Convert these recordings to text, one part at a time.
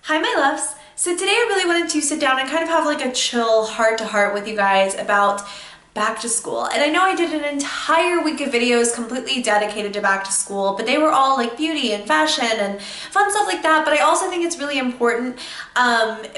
Hi my loves! So today I really wanted to sit down and kind of have like a chill heart-to-heart with you guys about back to school. And I know I did an entire week of videos completely dedicated to back to school, but they were all like beauty and fashion and fun stuff like that. But I also think it's really important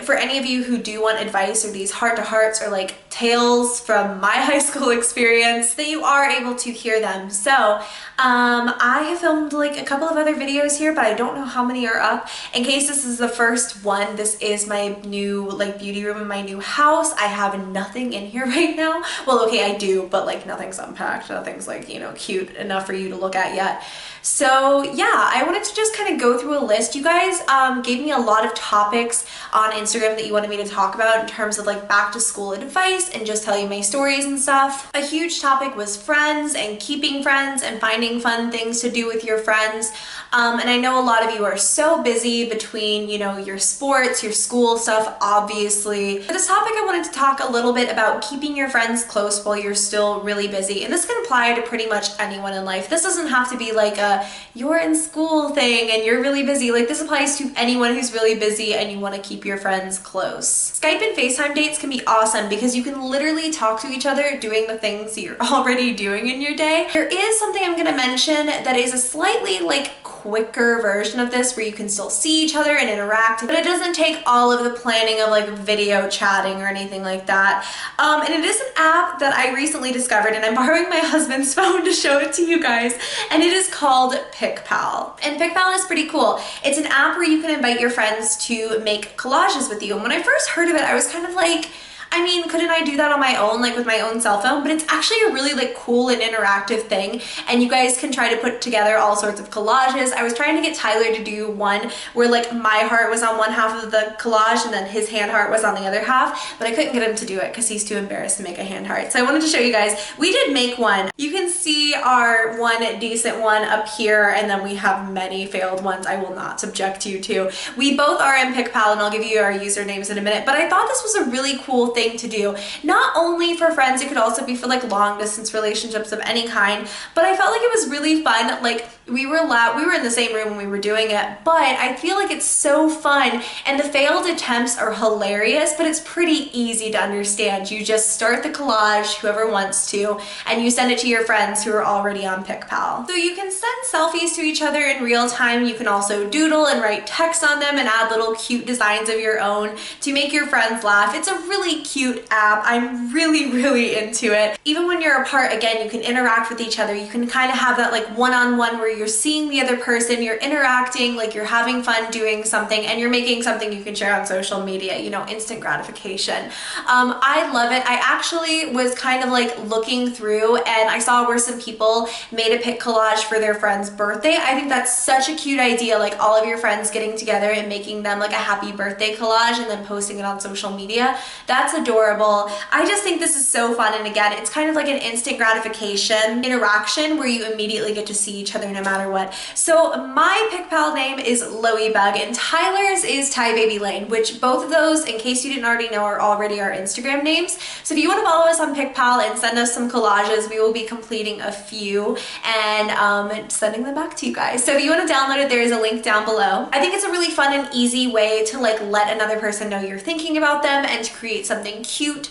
for any of you who do want advice or these heart-to-hearts or like tales from my high school experience that you are able to hear them. So I have filmed like a couple of other videos here, but I don't know how many are up. In case this is the first one, this is my new like beauty room in my new house. I have nothing in here right now. Well, okay, I do, but like nothing's unpacked. Nothing's like, you know, cute enough for you to look at yet. So yeah, I wanted to just kind of go through a list. You guys gave me a lot of topics on Instagram that you wanted me to talk about in terms of like back to school advice and just tell you my stories and stuff. A huge topic was friends and keeping friends and finding fun things to do with your friends. And I know a lot of you are so busy between, you know, your sports, your school stuff, obviously. For this topic, I wanted to talk a little bit about keeping your friends close while you're still really busy. And this can apply to pretty much anyone in life. This doesn't have to be like a you're in school thing and you're really busy. Like this applies to anyone who's really busy and you want to keep your friends close. Skype and FaceTime dates can be awesome because you can literally talk to each other doing the things that you're already doing in your day. There is something I'm going to mention that is a slightly like quicker version of this where you can still see each other and interact, but it doesn't take all of the planning of like video chatting or anything like that. And it is an app that I recently discovered, and I'm borrowing my husband's phone to show it to you guys, and it is called PicPal. And PicPal is pretty cool. It's an app where you can invite your friends to make collages with you. And when I first heard of it, I was kind of like, I mean, couldn't I do that on my own, like with my own cell phone? But it's actually a really like cool and interactive thing, and you guys can try to put together all sorts of collages. I was trying to get Tyler to do one where like my heart was on one half of the collage and then his hand heart was on the other half, but I couldn't get him to do it because he's too embarrassed to make a hand heart. So I wanted to show you guys. We did make one. You can see our one decent one up here, and then we have many failed ones I will not subject you to. We both are in PicPal, and I'll give you our usernames in a minute, but I thought this was a really cool thing to do, not only for friends, it could also be for like long distance relationships of any kind. But I felt like it was really fun. Like we were in the same room when we were doing it, but I feel like it's so fun, and the failed attempts are hilarious, but it's pretty easy to understand. You just start the collage, whoever wants to, and you send it to your friends who are already on PicPal. So you can send selfies to each other in real time. You can also doodle and write text on them and add little cute designs of your own to make your friends laugh. It's a really cute app. I'm really into it. Even when you're apart, again, you can interact with each other. You can kind of have that like one-on-one where you're seeing the other person, you're interacting, like you're having fun doing something, and you're making something you can share on social media, you know, instant gratification. I love it. I actually was kind of like looking through and I saw where some people made a pic collage for their friend's birthday. I think that's such a cute idea, like all of your friends getting together and making them like a happy birthday collage and then posting it on social media. That's adorable. I just think this is so fun, and again, it's kind of like an instant gratification interaction where you immediately get to see each other no matter what. So my PicPal name is LoeyBug and Tyler's is LoeyLane, which both of those, in case you didn't already know, are already our Instagram names. So if you want to follow us on PicPal and send us some collages, we will be completing a few and sending them back to you guys. So if you want to download it, there is a link down below. I think it's a really fun and easy way to like let another person know you're thinking about them and to create something cute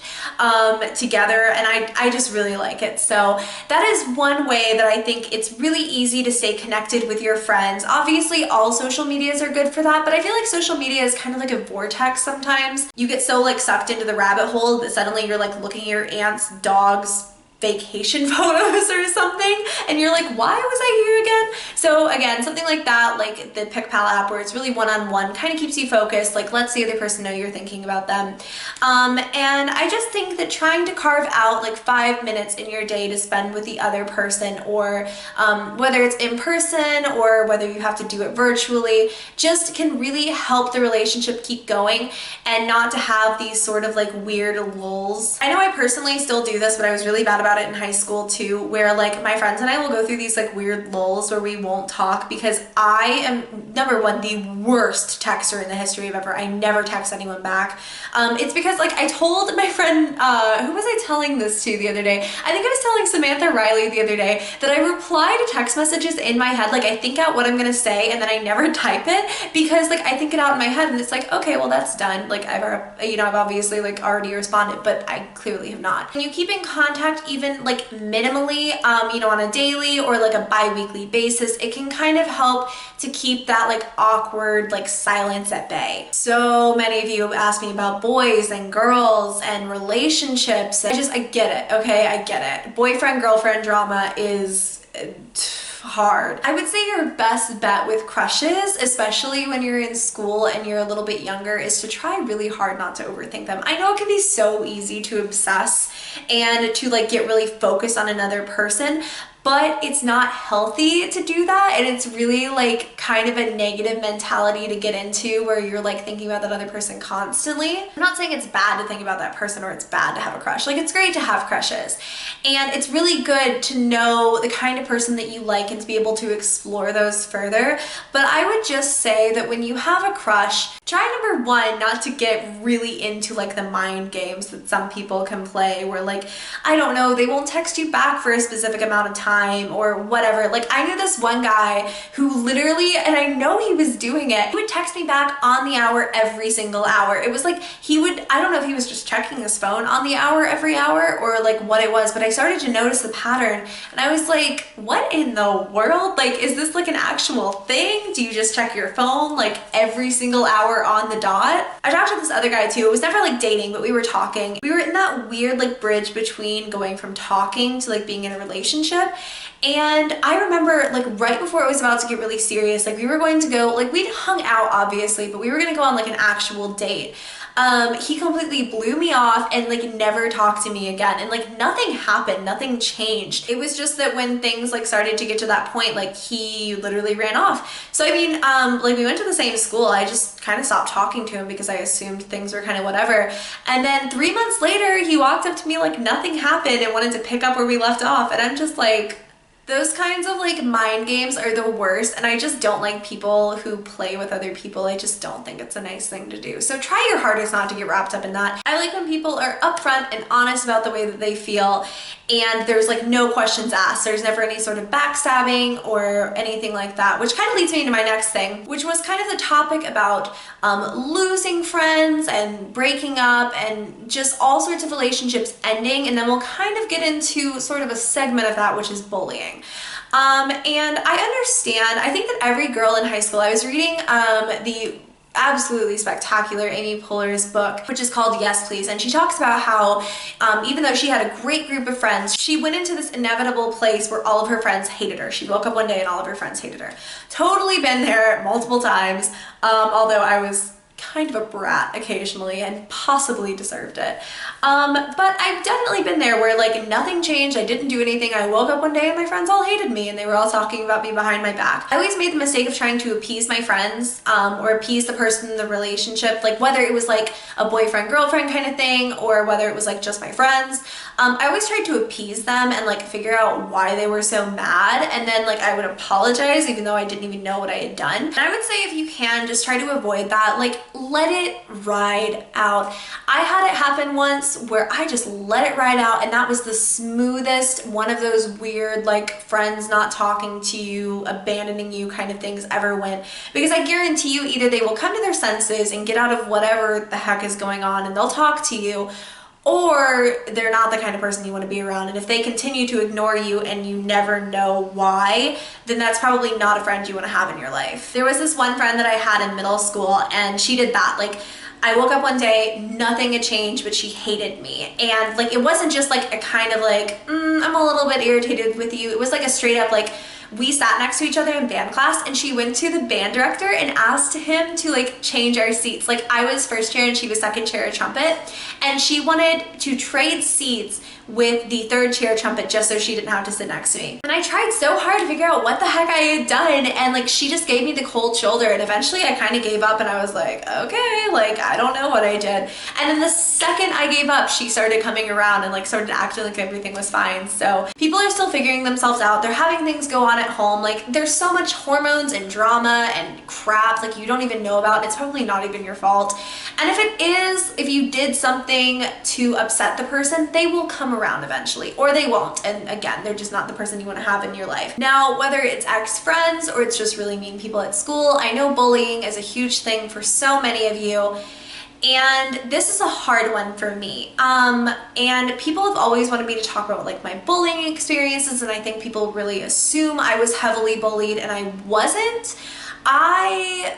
together, and I just really like it. So that is one way that I think it's really easy to stay connected with your friends. Obviously all social medias are good for that, but I feel like social media is kind of like a vortex sometimes. You get so like sucked into the rabbit hole that suddenly you're like looking at your aunt's dog's vacation photos or something, and you're like, why was I here again? So again, something like that, like the PicPal app where it's really one-on-one, kind of keeps you focused, like lets the other person know you're thinking about them. And I just think that trying to carve out like 5 minutes in your day to spend with the other person, or whether it's in person or whether you have to do it virtually, just can really help the relationship keep going and not to have these sort of like weird lulls. I know I personally still do this, but I was really bad about about it in high school too, where like my friends and I will go through these like weird lulls where we won't talk because I am, number one, the worst texter in the history of ever. I never text anyone back. It's because like I told my friend, who was I telling this to the other day? I think I was telling Samantha Riley the other day that I reply to text messages in my head. Like I think out what I'm gonna say and then I never type it because like I think it out in my head and it's like, okay, well that's done. Like I've obviously like already responded, but I clearly have not. When you keep in contact even like minimally, on a daily or like a bi-weekly basis, it can kind of help to keep that like awkward like silence at bay. So many of you have asked me about boys and girls and relationships. I get it, okay? I get it. Boyfriend-girlfriend drama is hard. I would say your best bet with crushes, especially when you're in school and you're a little bit younger, is to try really hard not to overthink them. I know it can be so easy to obsess and to like get really focused on another person, but it's not healthy to do that, and it's really like kind of a negative mentality to get into where you're like thinking about that other person constantly. I'm not saying it's bad to think about that person or it's bad to have a crush. Like it's great to have crushes, and it's really good to know the kind of person that you like and to be able to explore those further. But I would just say that when you have a crush, try number one not to get really into like the mind games that some people can play where like, I don't know, they won't text you back for a specific amount of time or whatever. Like I knew this one guy who literally, and I know he was doing it, he would text me back on the hour every single hour. It was like he would, I don't know if he was just checking his phone on the hour every hour or like what it was, but I started to notice the pattern and I was like, what in the world? Like, is this like an actual thing? Do you just check your phone like every single hour on the dot? I talked to this other guy too. It was never like dating, but we were talking. We were in that weird like bridge between going from talking to like being in a relationship. And I remember like right before it was about to get really serious, like we were going to go, like we'd hung out obviously, but we were gonna go on like an actual date. He completely blew me off and like never talked to me again, and like nothing happened, nothing changed. It was just that when things like started to get to that point, like he literally ran off. So I mean, like we went to the same school. I just kind of stopped talking to him because I assumed things were kind of whatever. And then 3 months later, he walked up to me like nothing happened and wanted to pick up where we left off. And I'm just like, those kinds of like mind games are the worst, and I just don't like people who play with other people. I just don't think it's a nice thing to do. So try your hardest not to get wrapped up in that. I like when people are upfront and honest about the way that they feel, and there's like no questions asked. There's never any sort of backstabbing or anything like that, which kind of leads me into my next thing, which was kind of the topic about losing friends and breaking up and just all sorts of relationships ending, and then we'll kind of get into sort of a segment of that, which is bullying. And I understand, I think that every girl in high school, I was reading the absolutely spectacular Amy Poehler's book, which is called Yes Please, and she talks about how even though she had a great group of friends, she went into this inevitable place where all of her friends hated her. She woke up one day and all of her friends hated her. Totally been there multiple times, although I was kind of a brat occasionally and possibly deserved it. But I've definitely been there where like nothing changed. I didn't do anything. I woke up one day and my friends all hated me and they were all talking about me behind my back. I always made the mistake of trying to appease my friends or appease the person in the relationship, like whether it was like a boyfriend-girlfriend kind of thing or whether it was like just my friends. I always tried to appease them and like figure out why they were so mad, and then like I would apologize even though I didn't even know what I had done. And I would say if you can, just try to avoid that. Like let it ride out. I had it happen once where I just let it ride out, and that was the smoothest, one of those weird like friends not talking to you, abandoning you kind of things ever went, because I guarantee you either they will come to their senses and get out of whatever the heck is going on and they'll talk to you, or they're not the kind of person you want to be around. And if they continue to ignore you and you never know why, then that's probably not a friend you want to have in your life. There was this one friend that I had in middle school, and she did that. Like I woke up one day, nothing had changed, but she hated me. And like, it wasn't just like a kind of like, I'm a little bit irritated with you. It was like a straight up like, we sat next to each other in band class, and she went to the band director and asked him to like change our seats. Like I was first chair and she was second chair trumpet, and she wanted to trade seats with the third chair trumpet just so she didn't have to sit next to me. And I tried so hard to figure out what the heck I had done, and like she just gave me the cold shoulder, and eventually I kind of gave up and I was like, okay, like I don't know what I did. And then the second I gave up, she started coming around and like started acting like everything was fine. So people are still figuring themselves out. They're having things go on at home. Like there's so much hormones and drama and crap like you don't even know about. It's probably not even your fault. And if it is, if you did something to upset the person, they will come around eventually, or they won't. And again, they're just not the person you want to have in your life. Now, whether it's ex-friends or it's just really mean people at school, I know bullying is a huge thing for so many of you. And this is a hard one for me. And people have always wanted me to talk about like my bullying experiences, and I think people really assume I was heavily bullied, and I wasn't. I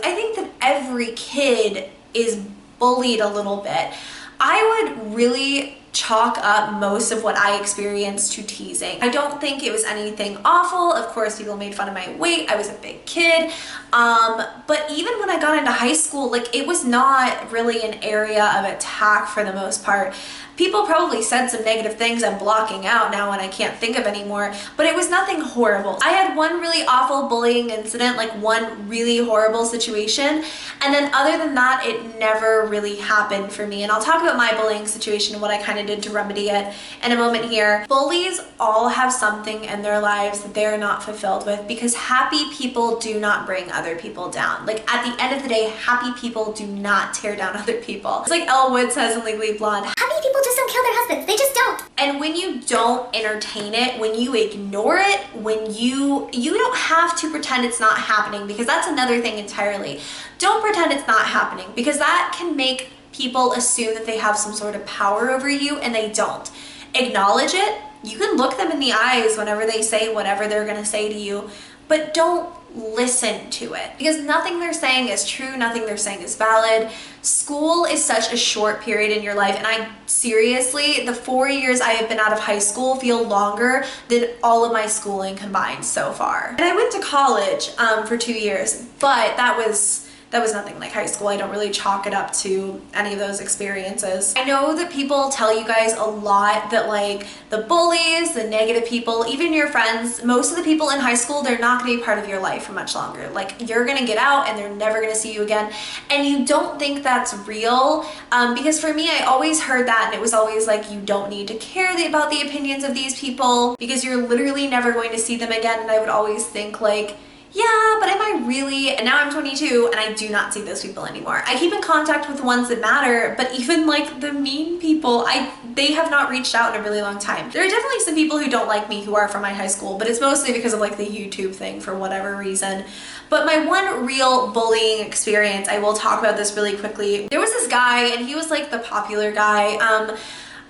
think that every kid is bullied a little bit. I would really chalk up most of what I experienced to teasing. I don't think it was anything awful. Of course, people made fun of my weight. I was a big kid. But even when I got into high school, like it was not really an area of attack for the most part. People probably said some negative things I'm blocking out now and I can't think of anymore, but it was nothing horrible. I had one really awful bullying incident, like one really horrible situation, and then other than that, it never really happened for me. And I'll talk about my bullying situation and what I kind of did to remedy it in a moment here. Bullies all have something in their lives that they're not fulfilled with, because happy people do not bring other people down. Like at the end of the day, happy people do not tear down other people. It's like Elle Wood says in Legally Blonde, happy people just don't kill their husbands, they just don't. And when you don't entertain it, when you ignore it, when you don't have to pretend it's not happening, because that's another thing entirely. Don't pretend it's not happening, because that can make people assume that they have some sort of power over you, and they don't. Acknowledge it. You can look them in the eyes whenever they say whatever they're gonna say to you, but don't listen to it, because nothing they're saying is true, nothing they're saying is valid. School is such a short period in your life, and I seriously, the 4 years I have been out of high school feel longer than all of my schooling combined so far. And I went to college for 2 years, but that was nothing like high school. I don't really chalk it up to any of those experiences. I know that people tell you guys a lot that like the bullies, the negative people, even your friends, most of the people in high school, they're not gonna be part of your life for much longer. Like you're gonna get out and they're never gonna see you again. And you don't think that's real, because for me, I always heard that, and it was always like, you don't need to care about the opinions of these people because you're literally never going to see them again. And I would always think like, yeah, but am I really? And now I'm 22 and I do not see those people anymore. I keep in contact with the ones that matter, but even like the mean people, they have not reached out in a really long time. There are definitely some people who don't like me who are from my high school, but it's mostly because of like the YouTube thing for whatever reason. But my one real bullying experience, I will talk about this really quickly. There was this guy, and he was like the popular guy.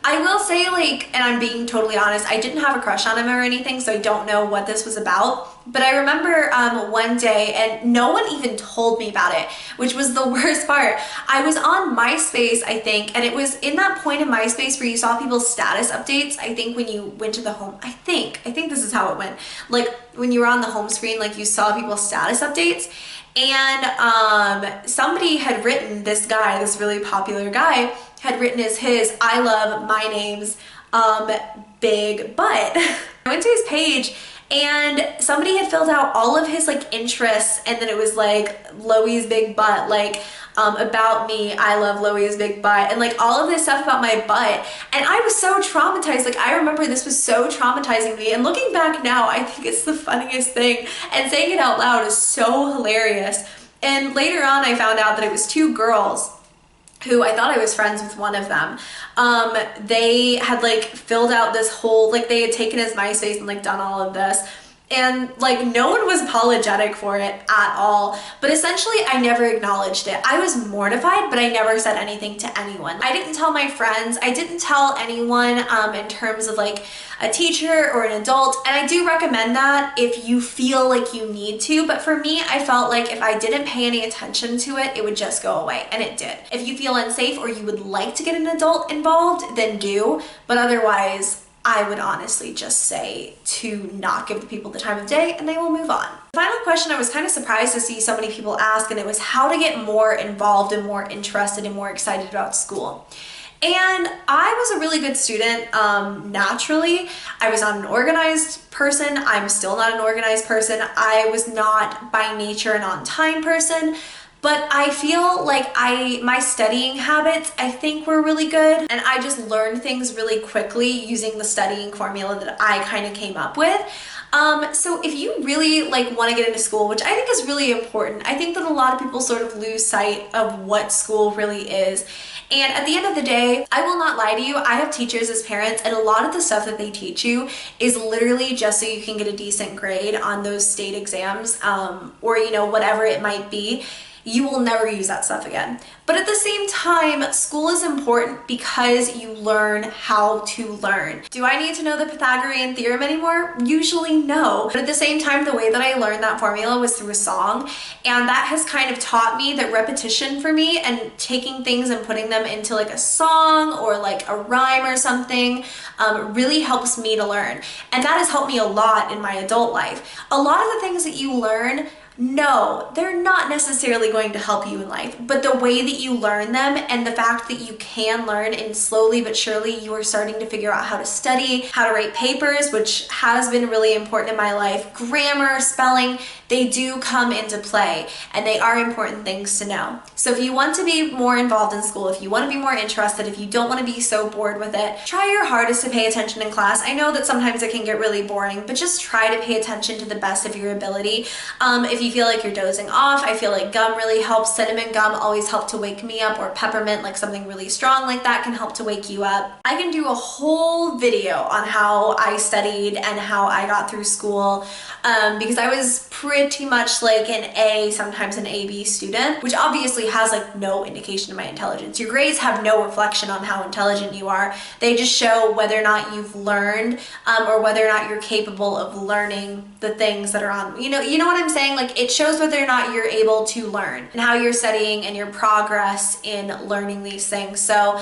I will say, like, and I'm being totally honest, I didn't have a crush on him or anything, so I don't know what this was about. But I remember one day, and no one even told me about it, which was the worst part. I was on MySpace, I think, and it was in that point in MySpace where you saw people's status updates. I think when you went to the home, I think this is how it went. Like when you were on the home screen, like you saw people's status updates. And somebody had written, this guy, this really popular guy, had written as his, I love my name's big butt. I went to his page, and somebody had filled out all of his like interests, and then it was like Loey's big butt, like about me, I love Loey's big butt, and like all of this stuff about my butt. And I was so traumatized. Like I remember this was so traumatizing me, and looking back now, I think it's the funniest thing, and saying it out loud is so hilarious. And later on I found out that it was two girls who I thought I was friends with one of them. They had like filled out this whole, like they had taken his MySpace and like done all of this. And like no one was apologetic for it at all. But essentially I never acknowledged it. I was mortified, but I never said anything to anyone. I didn't tell my friends. I didn't tell anyone in terms of like a teacher or an adult. And I do recommend that if you feel like you need to. But for me, I felt like if I didn't pay any attention to it, it would just go away. And it did. If you feel unsafe or you would like to get an adult involved, then do. But otherwise, I would honestly just say to not give the people the time of day and they will move on. The final question I was kind of surprised to see so many people ask, and it was how to get more involved and more interested and more excited about school. And I was a really good student naturally. I was not an organized person. I'm still not an organized person. I was not by nature an on-time person. But I feel like my studying habits, I think, were really good, and I just learned things really quickly using the studying formula that I kind of came up with. So if you really want to get into school, which I think is really important, I think that a lot of people sort of lose sight of what school really is. And at the end of the day, I will not lie to you, I have teachers as parents, and a lot of the stuff that they teach you is literally just so you can get a decent grade on those state exams, or whatever it might be. You will never use that stuff again. But at the same time, school is important because you learn how to learn. Do I need to know the Pythagorean theorem anymore? Usually no. But at the same time, the way that I learned that formula was through a song, and that has kind of taught me that repetition for me and taking things and putting them into a song or a rhyme or something really helps me to learn. And that has helped me a lot in my adult life. A lot of the things that you learn, no, they're not necessarily going to help you in life, but the way that you learn them and the fact that you can learn, and slowly but surely you are starting to figure out how to study, how to write papers, which has been really important in my life, grammar, spelling, they do come into play, and they are important things to know. So if you want to be more involved in school, if you want to be more interested, if you don't want to be so bored with it, try your hardest to pay attention in class. I know that sometimes it can get really boring, but just try to pay attention to the best of your ability. If you feel like you're dozing off, I feel like gum really helps. Cinnamon gum always helped to wake me up, or peppermint, something really strong like that can help to wake you up. I can do a whole video on how I studied and how I got through school, because I was pretty much an A, sometimes an AB student, which obviously has no indication of my intelligence. Your grades have no reflection on how intelligent you are. They just show whether or not you've learned, or whether or not you're capable of learning the things that are on, you know what I'm saying? It shows whether or not you're able to learn and how you're studying and your progress in learning these things. So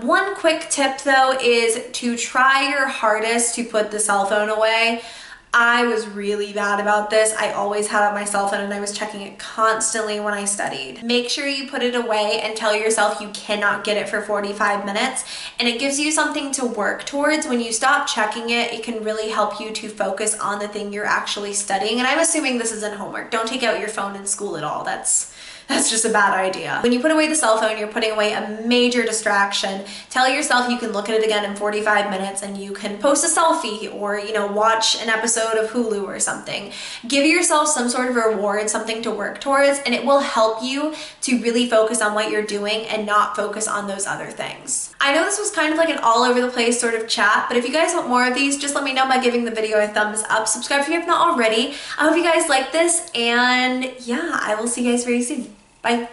one quick tip though is to try your hardest to put the cell phone away. I was really bad about this. I always had on my cell phone and I was checking it constantly when I studied. Make sure you put it away and tell yourself you cannot get it for 45 minutes, and it gives you something to work towards. When you stop checking it, it can really help you to focus on the thing you're actually studying. And I'm assuming this isn't homework. Don't take out your phone in school at all. That's just a bad idea. When you put away the cell phone, you're putting away a major distraction. Tell yourself you can look at it again in 45 minutes and you can post a selfie or, watch an episode of Hulu or something. Give yourself some sort of reward, something to work towards, and it will help you to really focus on what you're doing and not focus on those other things. I know this was kind of an all over the place sort of chat, but if you guys want more of these, just let me know by giving the video a thumbs up. Subscribe if you have not already. I hope you guys like this, and yeah, I will see you guys very soon. Bye.